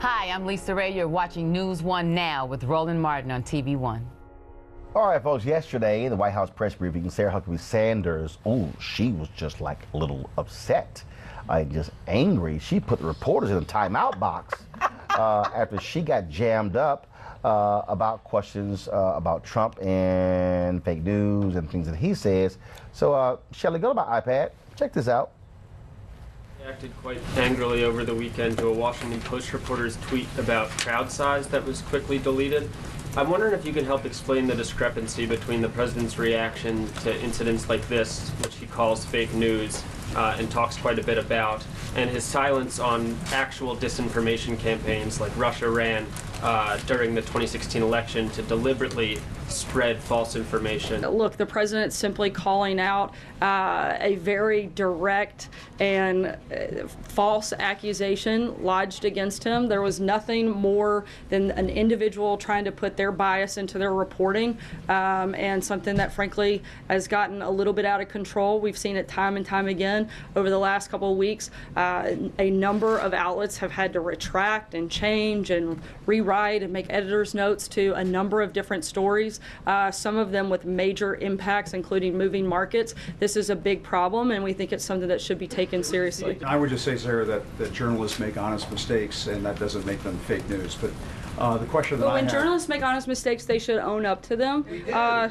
Hi, I'm Lisa Ray. You're watching NewsOne Now with Roland Martin on TV One. All right, folks, yesterday in the White House press briefing, Sarah Huckabee Sanders, she was just like a little upset, just angry. She put the reporters in a timeout box after she got jammed up about questions about Trump and fake news and things that he says. So, Shelley, go to my iPad. Check this out. Acted quite angrily over the weekend to a Washington Post reporter's tweet about crowd size that was quickly deleted. I'm wondering if you can help explain the discrepancy between the president's reaction to incidents like this, which he calls fake news and talks quite a bit about, and his silence on actual disinformation campaigns like Russia ran during the 2016 election to deliberately spread false information. Look, the president's simply calling out a very direct and false accusation lodged against him. There was nothing more than an individual trying to put their bias into their reporting, and something that frankly has gotten a little bit out of control. We've seen it time and time again over the last couple of weeks. A number of outlets have had to retract and change and rewrite and make editor's notes to a number of different stories, some of them with major impacts, including moving markets. This is a big problem, and we think it's something that should be taken seriously. I would just say, Sarah, that journalists make honest mistakes, and that doesn't make them fake news. But the question that when journalists make honest mistakes, they should own up to them.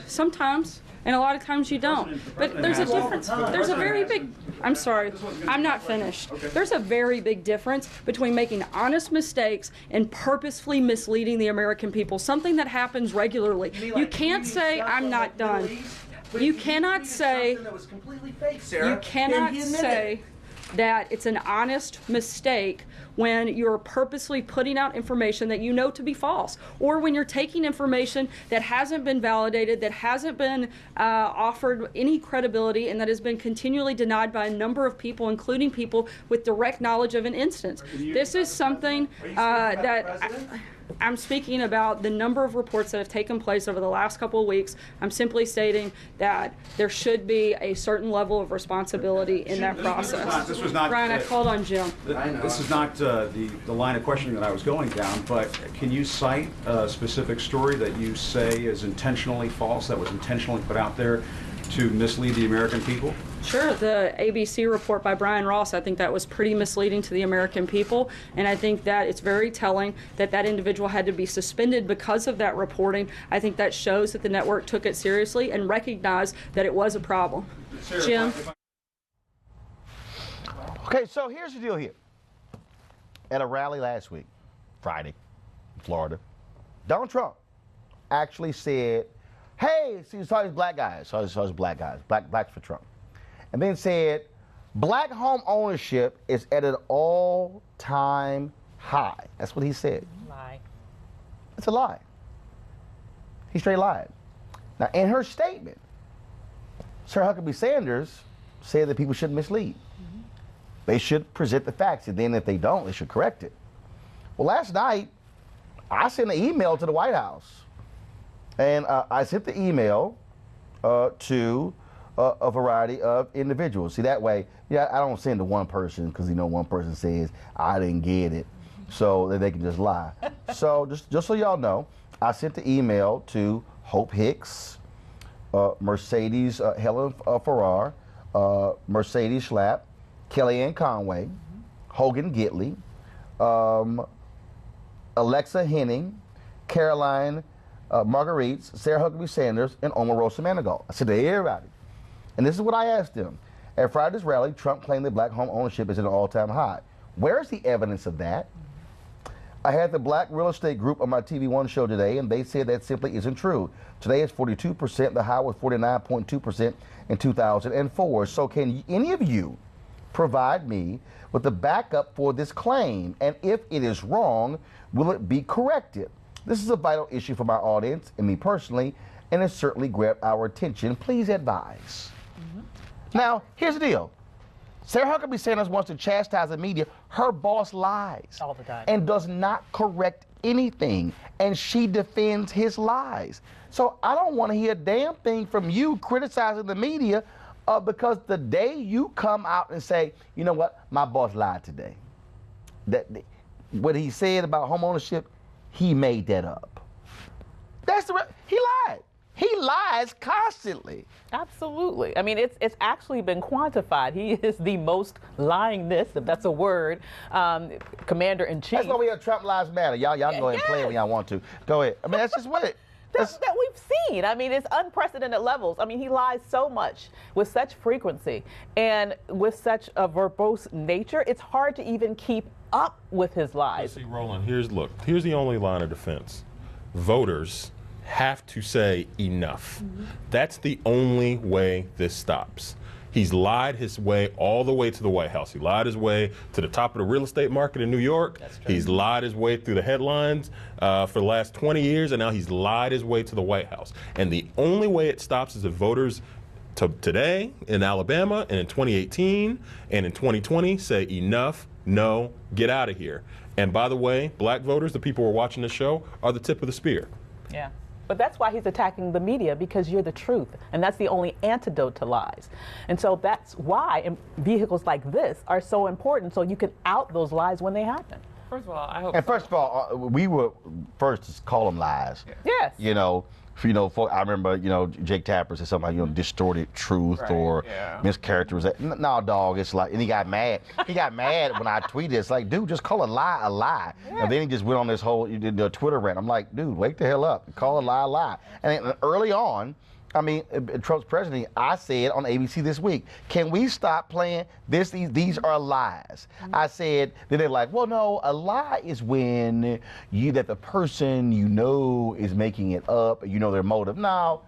Sometimes. And a lot of times you don't. But there's a difference. There's a very big, I'm sorry, I'm not finished. There's a very big difference between making honest mistakes and purposefully misleading the American people, something that happens regularly. You can't say, I'm not done. You cannot say, that it's an honest mistake when you're purposely putting out information that you know to be false, or when you're taking information that hasn't been validated, that hasn't been offered any credibility, and that has been continually denied by a number of people, including people with direct knowledge of an instance. This is something I'm speaking about the number of reports that have taken place over the last couple of weeks. I'm simply stating that there should be a certain level of responsibility in that process. This was not, Brian, I called on Jim. This is not the line of questioning that I was going down, but can you cite a specific story that you say is intentionally false, that was intentionally put out there to mislead the American people? Sure. The ABC report by Brian Ross, I think that was pretty misleading to the American people, and I think that it's very telling that that individual had to be suspended because of that reporting. I think that shows that the network took it seriously and recognized that it was a problem. Sarah, Jim? Okay, so here's the deal here. At a rally last week, Friday, in Florida, Donald Trump actually said, hey, see, you saw these black guys, blacks for Trump. And then said, black home ownership is at an all-time high. That's what he said. Lie. It's a lie. He straight lied. Now, in her statement, Sarah Huckabee Sanders said that people shouldn't mislead. They should present the facts, and then if they don't, they should correct it. Well, last night, I sent an email to the White House. And I sent the email to a variety of individuals. See, that way, I don't send to one person because, one person says, I didn't get it. So that they can just lie. So just so y'all know, I sent the email to Hope Hicks, Mercedes Helen Farrar, Mercedes Schlapp, Kellyanne Conway, Hogan Gitley, Alexa Henning, Caroline Marguerite, Sarah Huckabee Sanders, and Omarosa Manigault. I said to everybody. And this is what I asked them. At Friday's rally, Trump claimed that black home ownership is at an all-time high. Where's the evidence of that? I had the Black Real Estate Group on my TV One show today, and they said that simply isn't true. Today it's 42%. The high was 49.2% in 2004. So can any of you provide me with the backup for this claim? And if it is wrong, will it be corrected? This is a vital issue for my audience and me personally, and it certainly grabbed our attention. Please advise. Now, here's the deal. Sarah Huckabee Sanders wants to chastise the media. Her boss lies all the time and does not correct anything, and she defends his lies. So I don't want to hear a damn thing from you criticizing the media because the day you come out and say, you know what, my boss lied today, what he said about home ownership, he made that up. He lied. He lies constantly. Absolutely. I mean, it's actually been quantified. He is the most lyingest, if that's a word, commander-in-chief. That's why we have Trump Lives Matter. Y'all go ahead and play it when y'all want to. Go ahead. I mean, that's just what it. that we've seen. I mean, it's unprecedented levels. I mean, he lies so much with such frequency and with such a verbose nature, it's hard to even keep up with his lies. See, Roland, here's the only line of defense. Voters have to say enough. That's the only way this stops. He's lied his way all the way to the White House. He lied his way to the top of the real estate market in New York. He's lied his way through the headlines for the last 20 years, and now he's lied his way to the White House. And the only way it stops is if voters today in Alabama and in 2018 and in 2020 say enough, no, get out of here. And by the way, black voters, the people who are watching this show, are the tip of the spear. Yeah. But that's why he's attacking the media, because you're the truth. And that's the only antidote to lies. And so that's why vehicles like this are so important, so you can out those lies when they happen. First of all, I hope. And first of all, we were first to call them lies. Yes. I remember, Jake Tapper said something like, distorted truth or mischaracterization. No, dog, it's like, and he got mad. He got mad when I tweeted. It's like, dude, just call a lie a lie. Yeah. And then he just went on this whole Twitter rant. I'm like, dude, wake the hell up. Call a lie a lie. And then early on, Trump's presidency, I said on ABC this week, can we stop playing this? These are lies. I said, then they're like, well, no, a lie is when that the person is making it up, their motive. No,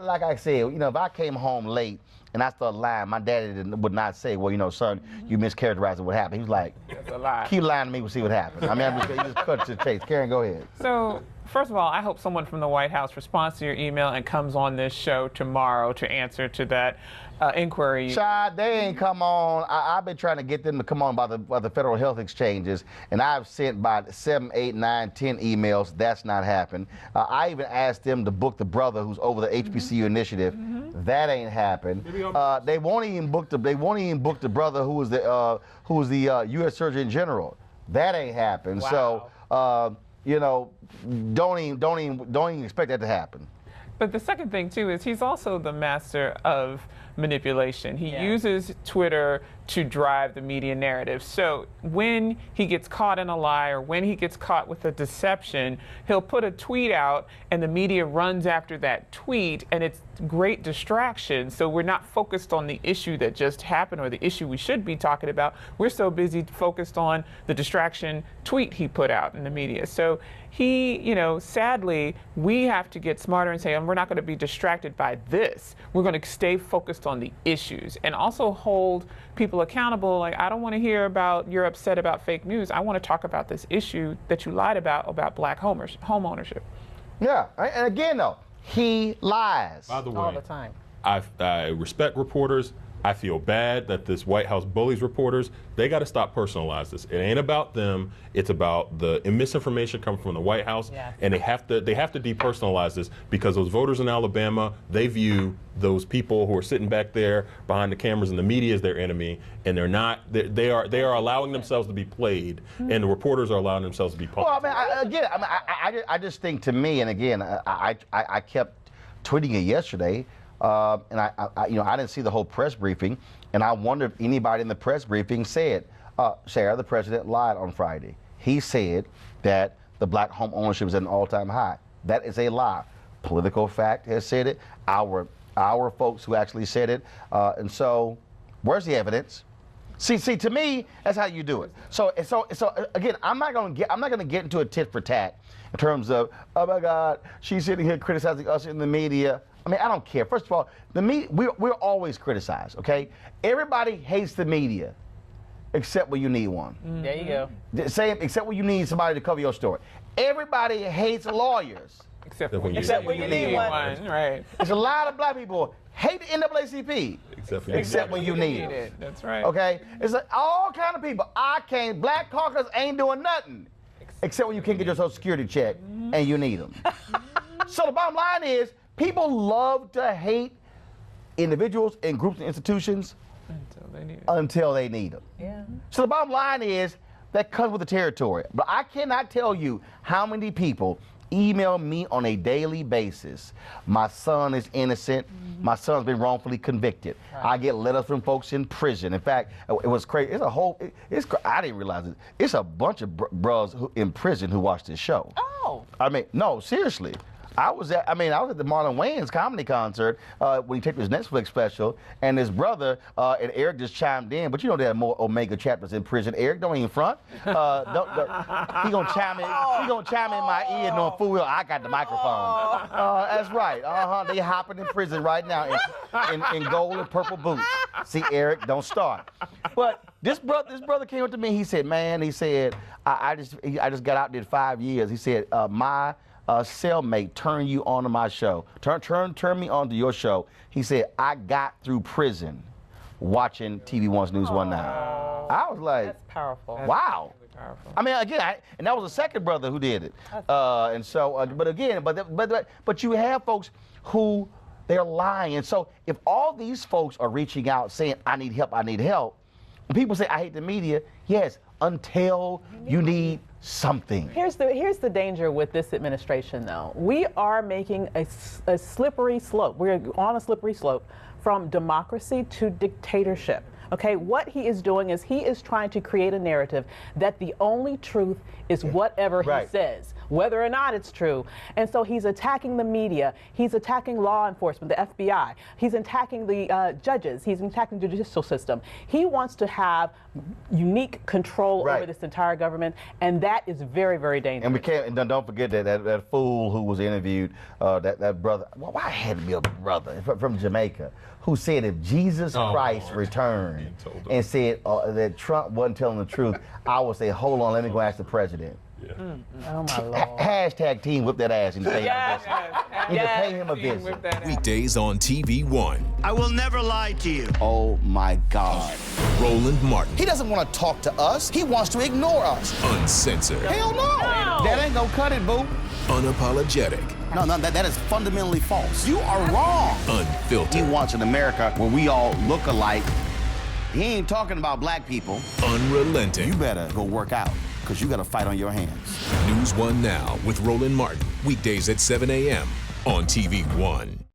like I said, if I came home late and I started lying, my daddy would not say, well, son, you mischaracterized what happened. He was like, that's a lie. Keep lying to me, we'll see what happens. He just cut to the chase. Karen, go ahead. So, first of all, I hope someone from the White House responds to your email and comes on this show tomorrow to answer to that inquiry. Child, they ain't come on. I've been trying to get them to come on by the federal health exchanges, and I've sent about 7, 8, 9, 10 emails. That's not happened. I even asked them to book the brother who's over the HBCU initiative. That ain't happened. They won't even book the brother who was the U.S. Surgeon General. That ain't happened. Wow. So don't even expect that to happen. But the second thing, too, is he's also the master of manipulation. He uses Twitter to drive the media narrative. So when he gets caught in a lie or when he gets caught with a deception, he'll put a tweet out and the media runs after that tweet, and it's great distraction. So we're not focused on the issue that just happened or the issue we should be talking about. We're so busy focused on the distraction tweet he put out in the media. So he, sadly, we have to get smarter and say, we're not going to be distracted by this. We're going to stay focused on the issues and also hold people accountable. Like, I don't want to hear about you're upset about fake news. I want to talk about this issue that you lied about black home ownership. Yeah, and again, though, he lies. By the way, all the time. I respect reporters. I feel bad that this White House bullies reporters. They got to stop personalizing this. It ain't about them. It's about the misinformation coming from the White House, and they have to depersonalize this because those voters in Alabama, they view those people who are sitting back there behind the cameras and the media as their enemy, and they're not. They are allowing themselves to be played, and the reporters are allowing themselves to be played. Well, I just think, to me, and again, I kept tweeting it yesterday. And I didn't see the whole press briefing, and I wondered if anybody in the press briefing said, Sarah, the president lied on Friday. He said that the black home ownership is at an all-time high. That is a lie. Political Fact has said it. Our folks who actually said it. And so, where's the evidence? See, to me, that's how you do it. So again, I'm not going to get into a tit for tat in terms of, oh my God, she's sitting here criticizing us in the media. I don't care. First of all, we're always criticized, okay? Everybody hates the media, except when you need one. There you go. Except when you need somebody to cover your story. Everybody hates lawyers. Except when you need one. Right. There's a lot of black people hate the NAACP. Except when you need it. That's right. Okay? It's like all kind of people. Black caucus ain't doing nothing. Except when you can't get your Social Security check and you need them. So the bottom line is, people love to hate individuals and groups and institutions until they need them. Yeah. So the bottom line is, that comes with the territory. But I cannot tell you how many people email me on a daily basis. My son is innocent. My son's been wrongfully convicted. I get letters from folks in prison. In fact, it was crazy. It's a whole, I didn't realize it. It's a bunch of bros in prison who watch this show. Oh. I mean, no, seriously. I was at the Marlon Wayans comedy concert when he taped his Netflix special, and his brother and Eric just chimed in. But you know there are more Omega chapters in prison. Eric, don't even front. He gonna chime in. He gonna chime in my ear, knowing full well I got the microphone. That's right. They hopping in prison right now in gold and purple boots. See, Eric, don't start. But this brother came up to me. He said, "Man," he said, I just got out, did 5 years. He said, my cellmate turned you onto my show. Turn me onto your show. He said, I got through prison watching TV One's NewsOne Now. I was like, That's powerful. wow. Really powerful. I mean, again, and that was the second brother who did it. And so, but again, but you have folks who they're lying. And so, if all these folks are reaching out saying, I need help, when people say, I hate the media, yes, until you need something. Here's the danger with this administration, though. We are making a slippery slope. We're on a slippery slope from democracy to dictatorship. Okay, what he is doing is he is trying to create a narrative that the only truth is whatever he says, whether or not it's true. And so he's attacking the media, he's attacking law enforcement, the FBI, he's attacking the judges, he's attacking the judicial system. He wants to have unique control over this entire government, and that is very, very dangerous. And we can't, and don't forget that fool who was interviewed, that brother, well, why had to be a brother from Jamaica, who said if Jesus Christ returned and said that Trump wasn't telling the truth, I would say, hold on, let me go ask the president. Yeah. Oh my Lord. Hashtag team whip that ass and pay him a visit. You can pay him a visit. Weekdays on TV One. I will never lie to you. Oh my God. Roland Martin. He doesn't want to talk to us. He wants to ignore us. Uncensored. Hell no. That ain't gonna cut it, boo. Unapologetic. No, that is fundamentally false. You are wrong. Unfiltered. He wants an America where we all look alike. He ain't talking about black people. Unrelenting. You better go work out, because you got a fight on your hands. NewsOne Now with Roland Martin. Weekdays at 7 a.m. on TV One.